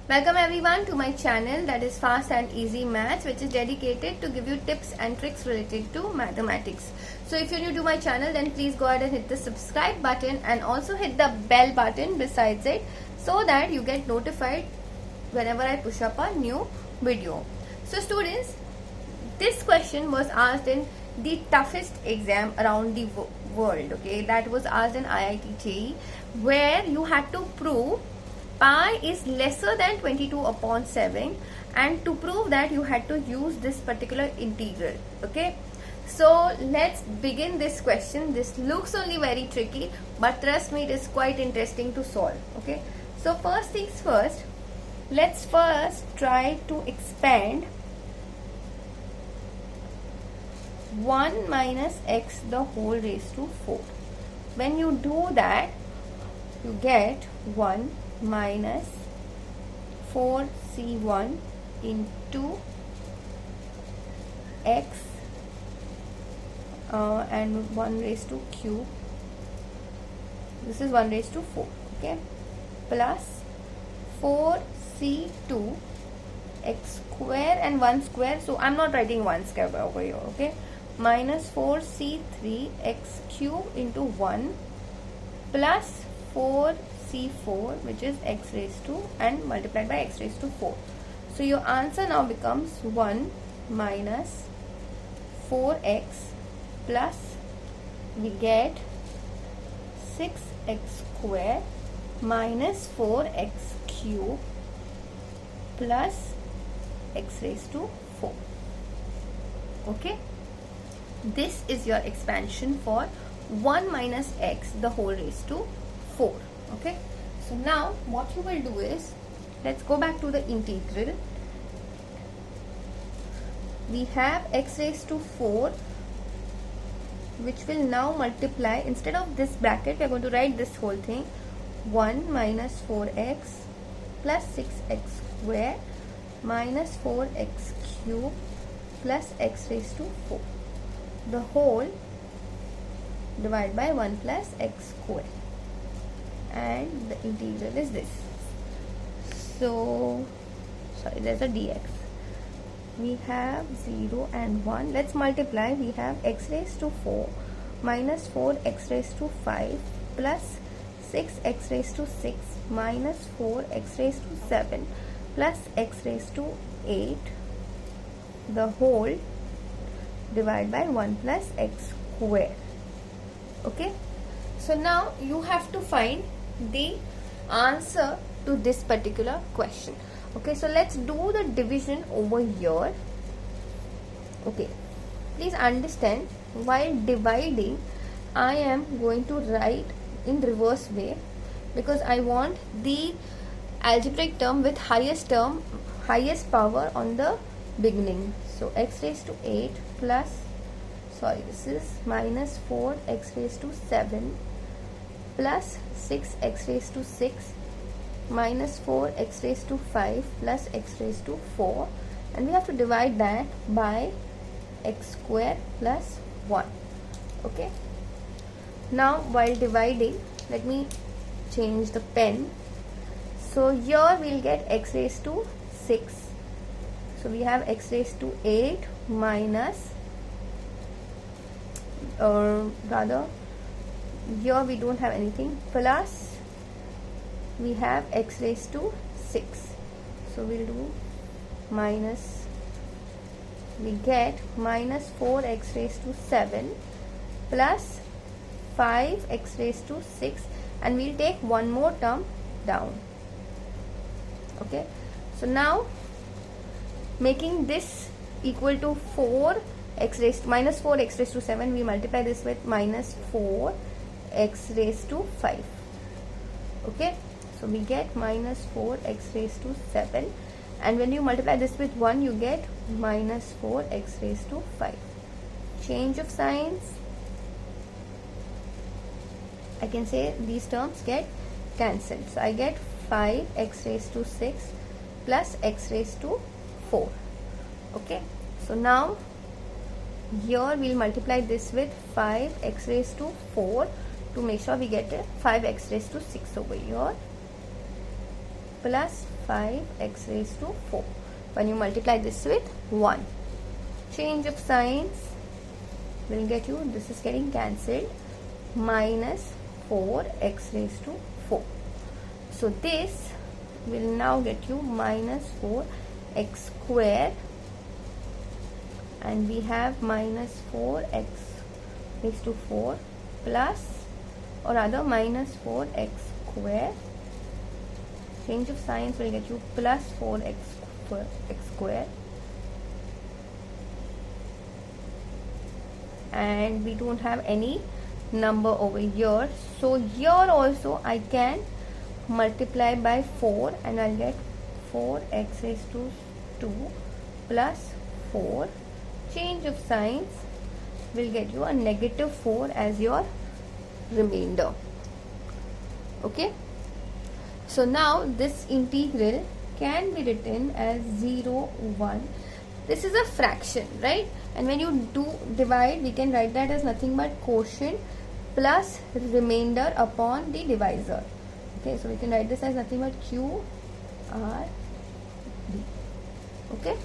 Welcome everyone to my channel, that is Fast and Easy Maths, which is dedicated to give you tips and tricks related to mathematics. So if you're new to my channel, then please go ahead and hit the subscribe button and also hit the bell button besides it, so that you get notified whenever I push up a new video. So students, this question was asked in the toughest exam around the world, okay, that was asked in IIT JEE, where you had to prove pi is lesser than 22 upon 7, and to prove that you had to use this particular integral. Okay, so let's begin this question. This looks only very tricky, but trust me, it is quite interesting to solve. Okay, so first things first, let's first try to expand 1 minus x the whole raised to 4. When you do that, you get 1 minus 4c1 into x and 1 raised to cube. This is 1 raised to 4, okay, plus 4c2 x square and 1 square, so I'm not writing 1 square over here, okay, minus 4c3 x cube into 1 plus 4c4, which is x raised to and multiplied by x raised to 4. So your answer now becomes 1 minus 4x plus we get 6x square minus 4x cube plus x raised to 4. Okay, this is your expansion for 1 minus x the whole raised to 4. Okay, so now what you will do is, let's go back to the integral. We have x raised to 4, which will now multiply, instead of this bracket we are going to write this whole thing, 1 minus 4x plus 6x square minus 4x cube plus x raised to 4, the whole divided by 1 plus x square, and the integral is this. So sorry, there's a dx. We have 0 and 1. Let's multiply. We have x raised to 4 minus 4x raised to 5 plus 6x raised to 6 minus 4x raised to 7 plus x raised to 8, the whole divided by 1 plus x square. Okay, so now you have to find the answer to this particular question. Okay, so let's do the division over here. Okay, please understand, while dividing I am going to write in reverse way, because I want the algebraic term with highest power on the beginning. So x raised to 8 plus, sorry, this is minus 4 x raised to 7 plus 6 x raised to 6 minus 4 x raised to 5 plus x raised to 4, and we have to divide that by x square plus 1. Okay, now while dividing, let me change the pen. So here we'll get x raised to 6, so we have x raised to 8 minus, or rather here we don't have anything, plus we have x raised to 6, so we'll do minus, we get minus 4x raised to 7 plus 5x raised to 6, and we'll take one more term down. Okay, so now making this equal to 4 x raised minus 4 x raised to 7, we multiply this with minus 4 x raised to 5. Okay, so we get minus 4 x raised to 7, and when you multiply this with 1, you get minus 4 x raised to 5. Change of signs, I can say these terms get cancelled, so I get 5 x raised to 6 plus x raised to 4. Okay, so now here we'll multiply this with 5 x raised to 4 to make sure we get a 5x raised to 6 over here. plus 5x raised to 4. When you multiply this with 1, change of signs will get you, this is getting cancelled, minus 4x raised to 4. So this will now get you minus 4x square, and we have minus 4x raised to 4 plus, or rather minus 4x square, change of signs will get you plus 4x square, and we don't have any number over here, so here also I can multiply by 4 and I'll get 4x raised to 2 plus 4, change of signs will get you a negative 4 as your remainder. Okay, so now this integral can be written as 0, 1. This is a fraction, right? And when you do divide, we can write that as nothing but quotient plus remainder upon the divisor. Okay, so we can write this as nothing but Q R D. Okay,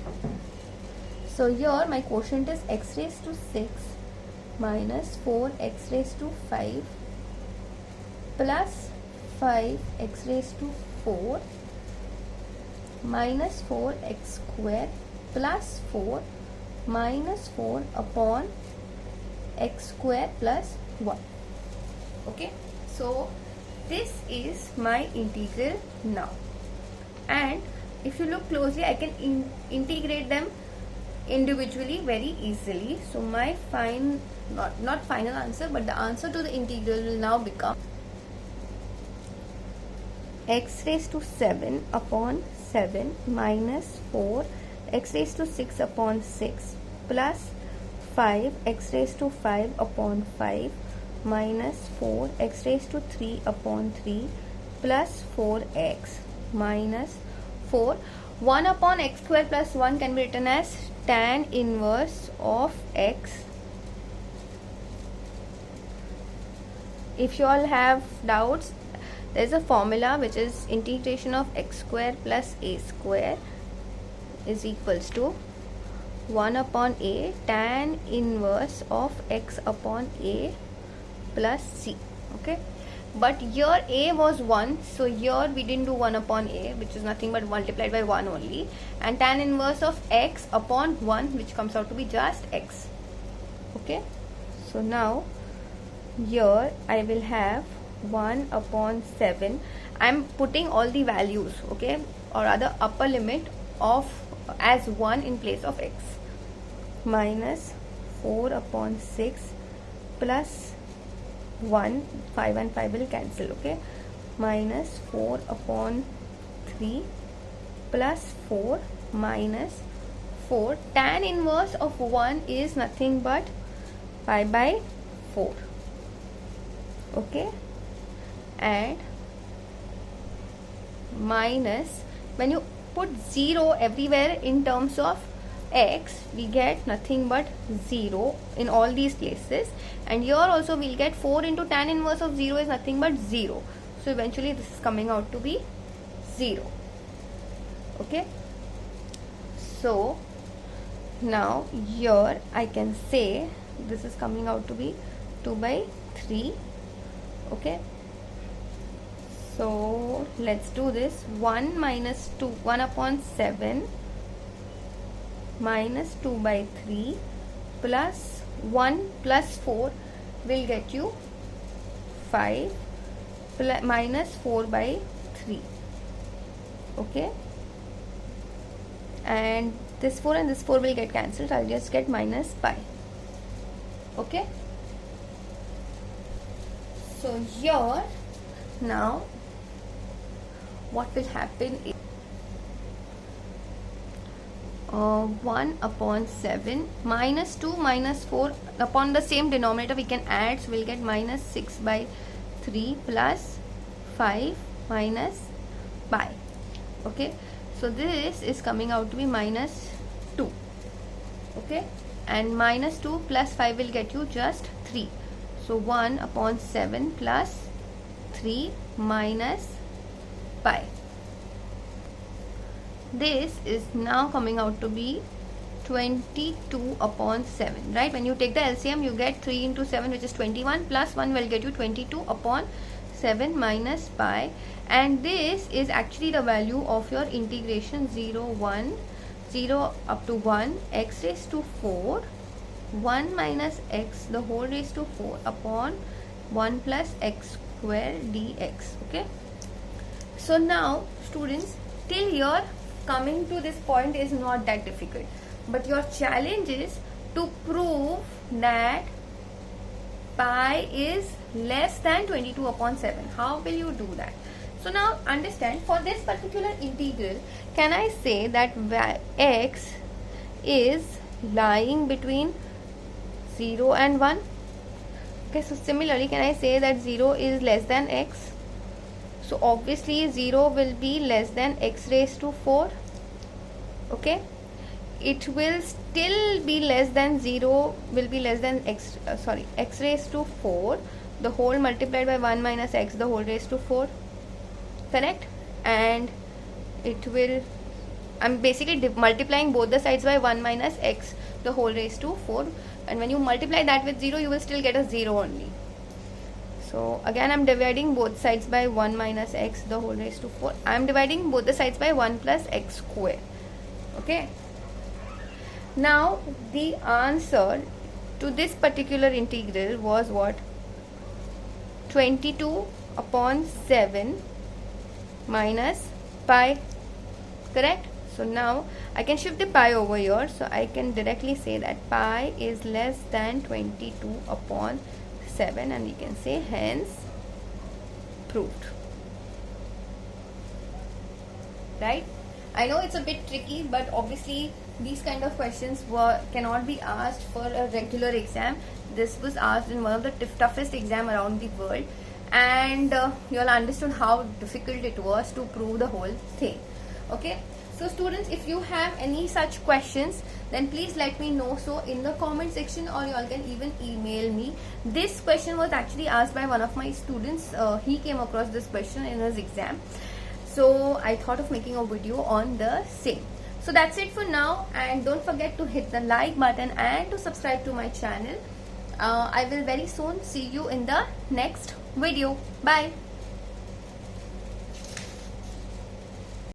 so here my quotient is x raised to 6 minus 4x raised to 5 plus 5x raised to 4 minus 4x square plus 4 minus 4 upon x square plus 1. Okay, so this is my integral now, and if you look closely I can integrate them individually very easily. So my not final answer, but the answer to the integral will now become x raised to 7 upon 7 minus 4 x raised to 6 upon 6 plus 5 x raised to 5 upon 5 minus 4 x raised to 3 upon 3 plus 4x minus 4. 1 upon x square plus 1 can be written as tan inverse of x. If you all have doubts, there is a formula which is integration of x square plus a square is equals to 1 upon a tan inverse of x upon a plus c. Okay, but here a was 1, so here we didn't do 1 upon a, which is nothing but multiplied by 1 only, and tan inverse of x upon 1, which comes out to be just x. Okay, so now here I will have 1 upon 7. I'm putting all the values, okay, or rather upper limit of as 1 in place of x, minus 4 upon 6 plus 1, 5 and 5 will cancel, okay, minus 4 upon 3 plus 4 minus 4. Tan inverse of 1 is nothing but 5 by 4. Okay, and minus, when you put 0 everywhere in terms of x, we get nothing but 0 in all these places, and here also we'll get 4 into tan inverse of 0 is nothing but 0, so eventually this is coming out to be 0. Okay, so now here I can say this is coming out to be 2 by 3. Okay, so let's do this. 1 minus 2, 1 upon 7 minus 2 by 3 plus 1 plus 4 will get you 5 minus 4 by 3. Okay, and this 4 and this 4 will get cancelled. I'll just get minus pi. Okay, so here now what will happen is 1 upon 7 minus 2 minus 4 upon the same denominator we can add, so we'll get minus 6 by 3 plus 5 minus pi. Okay, so this is coming out to be minus 2. Okay, and minus 2 plus 5 will get you just 3, so 1 upon 7 plus 3 minus pi. this is now coming out to be 22 upon 7, right? When you take the LCM, you get 3 into 7, which is 21, plus 1 will get you 22 upon 7 minus pi, and this is actually the value of your integration 0 1 0 up to 1 x raised to 4 1 minus x the whole raised to 4 upon 1 plus x square dx. Okay, so now students, till here coming to this point is not that difficult, but your challenge is to prove that pi is less than 22 upon 7. How will you do that? So now understand, for this particular integral, can I say that x is lying between 0 and 1? Okay, so similarly, can I say that 0 is less than x? So obviously 0 will be less than x raised to 4. Okay, it will still be less than 0, will be less than x raised to 4 the whole multiplied by 1 minus x the whole raised to 4, correct? And it will, I'm basically multiplying both the sides by 1 minus x the whole raised to 4, and when you multiply that with 0, you will still get a 0 only. So again, I'm dividing both sides by 1 minus x the whole raised to 4. I'm dividing both the sides by 1 plus x square. Okay, now the answer to this particular integral was what? 22 upon 7 minus pi, correct? So now I can shift the pi over here, so I can directly say that pi is less than 22 upon 7, and we can say hence proved, right? I know it's a bit tricky, but obviously these kind of questions cannot be asked for a regular exam. This was asked in one of the toughest exam around the world, and you all understood how difficult it was to prove the whole thing. Okay, so students, if you have any such questions, then please let me know so in the comment section, or you all can even email me. This question was actually asked by one of my students. He came across this question in his exam, so I thought of making a video on the same. So that's it for now, and don't forget to hit the like button and to subscribe to my channel. I will very soon see you in the next video. Bye.